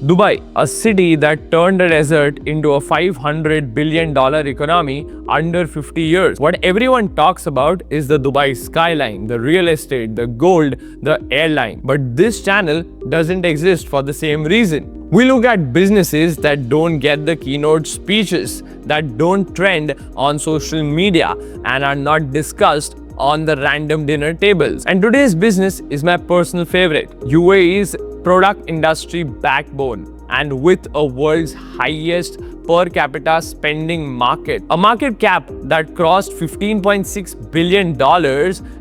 Dubai, a city that turned a desert into a $500 billion economy under 50 years. What everyone talks about is the Dubai skyline, the real estate, the gold, the airline. But this channel doesn't exist for the same reason. We look at businesses that don't get the keynote speeches, that don't trend on social media, and are not discussed on the random dinner tables. And today's business is my personal favorite, UAE's product industry backbone, and with a world's highest per capita spending market, a market cap that crossed $15.6 billion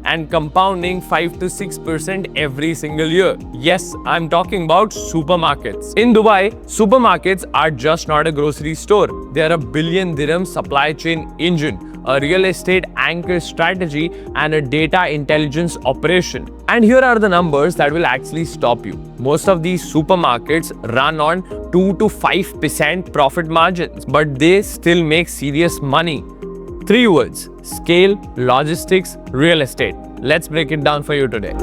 and compounding 5 to 6% every single year. Yes, I'm talking about supermarkets. In Dubai, supermarkets are just not a grocery store. They are a billion-dirham supply chain engine, a real estate anchor strategy, and a data intelligence operation. And here are the numbers that will actually stop you. Most of these supermarkets run on 2 to 5% profit margins, but they still make serious money. 3 words: scale, logistics, real estate. Let's break it down for you today.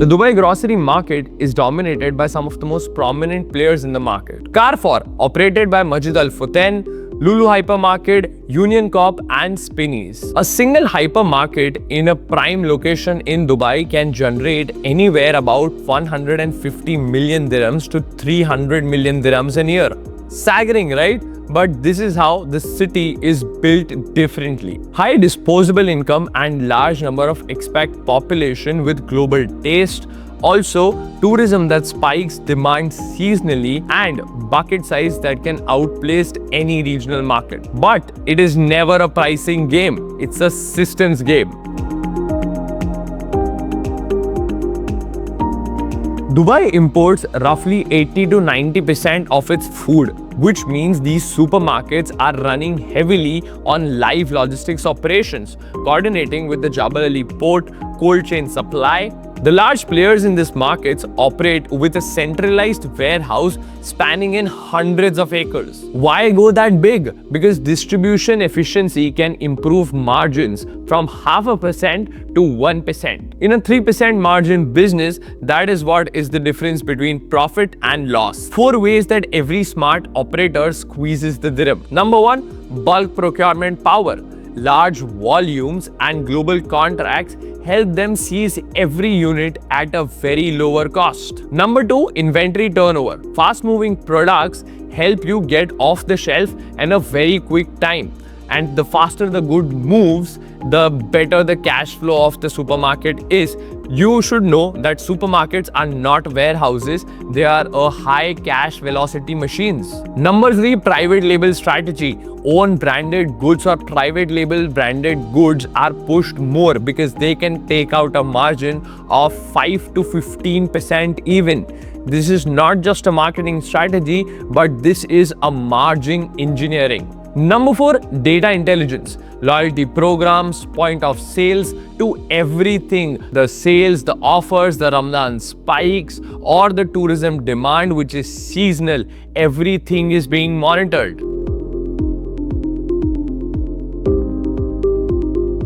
The Dubai grocery market is dominated by some of the most prominent players in the market. Carrefour, operated by Majid Al Futtaim, Lulu Hypermarket, Union Coop and Spinneys. A single hypermarket in a prime location in Dubai can generate anywhere about 150 million dirhams to 300 million dirhams a year. Staggering, right? But this is how the city is built differently. High disposable income and large number of expat population with global taste. Also, tourism that spikes demand seasonally, and bucket size that can outplace any regional market. But it is never a pricing game, it's a systems game. Dubai imports roughly 80 to 90% of its food, which means these supermarkets are running heavily on live logistics operations, coordinating with the Jebel Ali port, cold chain supply. The large players in these markets operate with a centralized warehouse spanning in hundreds of acres. Why go that big? Because distribution efficiency can improve margins from 0.5% to 1%. In a 3% margin business, that is what is the difference between profit and loss. 4 ways that every smart operator squeezes the dirham. Number 1, bulk procurement power. Large volumes and global contracts help them seize every unit at a very lower cost. Number 2, inventory turnover. Fast-moving products help you get off the shelf in a very quick time. And the faster the good moves, the better the cash flow of the supermarket is. You should know that supermarkets are not warehouses, they are a high cash velocity machines. Number 3, private label strategy. Own branded goods or private label branded goods are pushed more because they can take out a margin of 5 to 15% even. This is not just a marketing strategy, but this is a margin engineering. Number 4, data intelligence. Loyalty programs, point of sales, to everything. The sales, the offers, the Ramadan spikes, or the tourism demand which is seasonal. Everything is being monitored.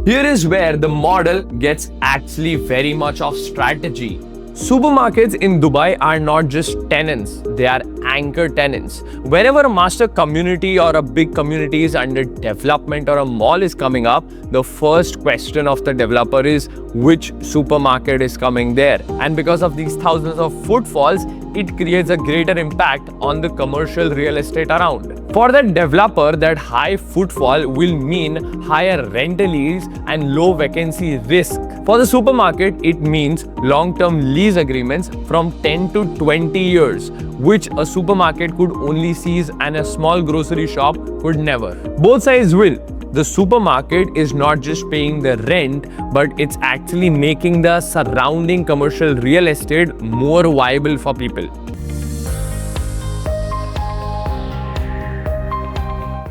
Here is where the model gets actually very much of strategy. Supermarkets in Dubai are not just tenants, they are anchor tenants. Whenever a master community or a big community is under development or a mall is coming up, the first question of the developer is which supermarket is coming there. And because of these thousands of footfalls, it creates a greater impact on the commercial real estate around. For the developer, that high footfall will mean higher rental yields and low vacancy risk. For the supermarket, it means long-term lease agreements from 10 to 20 years, which a supermarket could only seize and a small grocery shop could never. Both sides will. The supermarket is not just paying the rent, but it's actually making the surrounding commercial real estate more viable for people.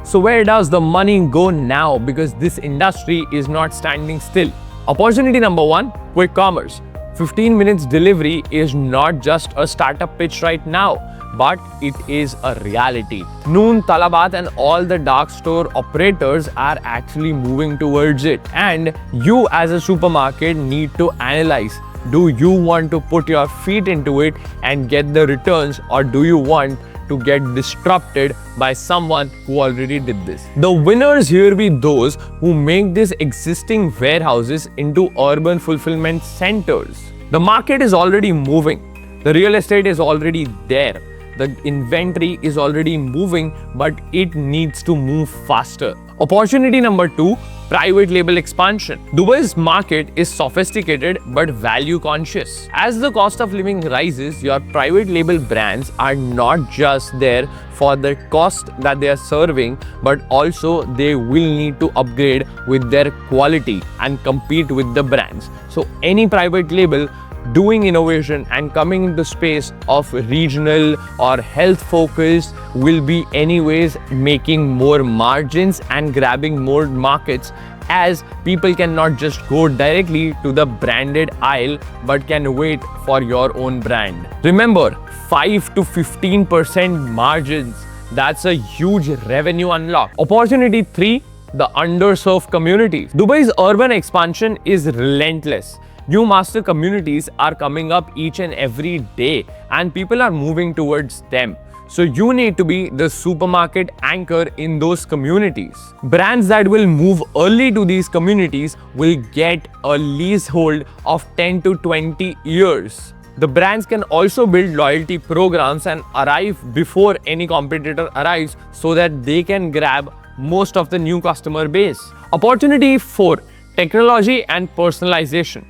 So where does the money go now? Because this industry is not standing still. Opportunity number 1, quick commerce. 15 minutes delivery is not just a startup pitch right now, but it is a reality. Noon, Talabat and all the dark store operators are actually moving towards it. And you as a supermarket need to analyze Do you want to put your feet into it and get the returns, or do you want to get disrupted by someone who already did this? The winners here be those who make these existing warehouses into urban fulfillment centers. The market is already moving. The real estate is already there. The inventory is already moving, but it needs to move faster. Opportunity number 2, private label expansion. Dubai's market is sophisticated but value conscious. As the cost of living rises, your private label brands are not just there for the cost that they are serving, but also they will need to upgrade with their quality and compete with the brands. So any private label doing innovation and coming into space of regional or health focus will be anyways making more margins and grabbing more markets, as people cannot just go directly to the branded aisle but can wait for your own brand. Remember, 5 to 15% margins, that's a huge revenue unlock. Opportunity 3, the underserved communities. Dubai's urban expansion is relentless. New master communities are coming up each and every day, and people are moving towards them. So you need to be the supermarket anchor in those communities. Brands that will move early to these communities will get a leasehold of 10 to 20 years. The brands can also build loyalty programs and arrive before any competitor arrives so that they can grab most of the new customer base. Opportunity 4, technology and personalization.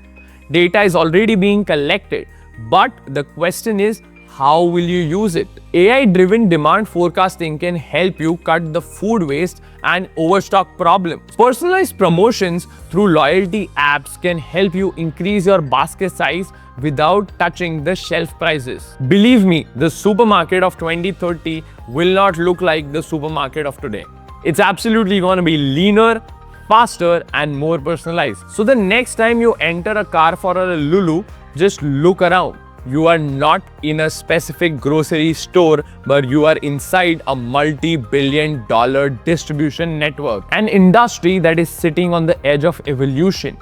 Data is already being collected, but the question is, how will you use it? AI-driven demand forecasting can help you cut the food waste and overstock problems. Personalized promotions through loyalty apps can help you increase your basket size without touching the shelf prices. Believe me, the supermarket of 2030 will not look like the supermarket of today. It's absolutely going to be leaner, faster and more personalized. So the next time you enter a Carrefour or a Lulu, just look around. You are not in a specific grocery store, but you are inside a multi-billion-dollar distribution network, an industry that is sitting on the edge of evolution.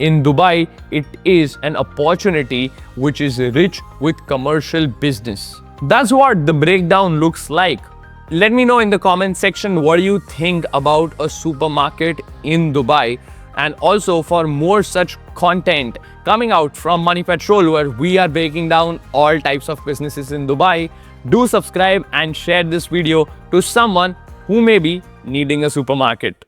In Dubai, it is an opportunity which is rich with commercial business. That's what the breakdown looks like. Let me know in the comment section what you think about a supermarket in Dubai, and also for more such content coming out from MoneyPetrol, where we are breaking down all types of businesses in Dubai, do subscribe and share this video to someone who may be needing a supermarket.